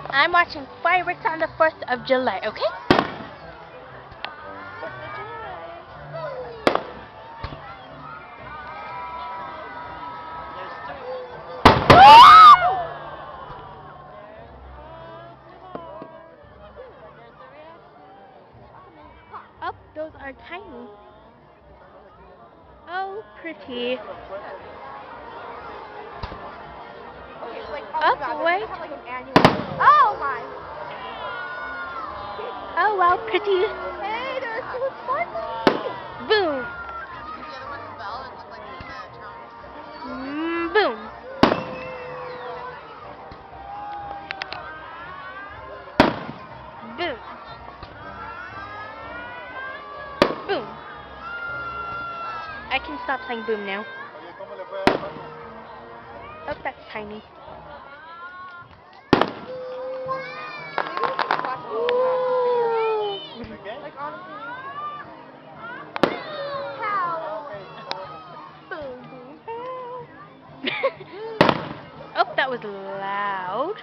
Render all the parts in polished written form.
I'm watching fireworks on the 1st of July, okay? Oh, those are tiny. Oh, pretty. Oh, wait. Oh my! Oh, wow, pretty. Hey, they're so funny! Boom. Boom. Boom. Boom. I can stop saying boom now. Oh, that's tiny. Like honestly. How? Oh, that was loud.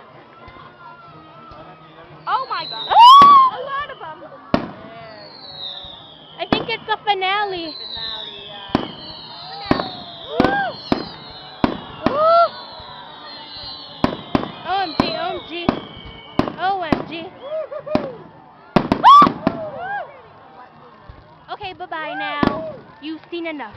Oh my god. Oh! A lot of them. I think it's the finale. Woo! OMG, OMG, OMG. Okay, bye-bye now. You've seen enough.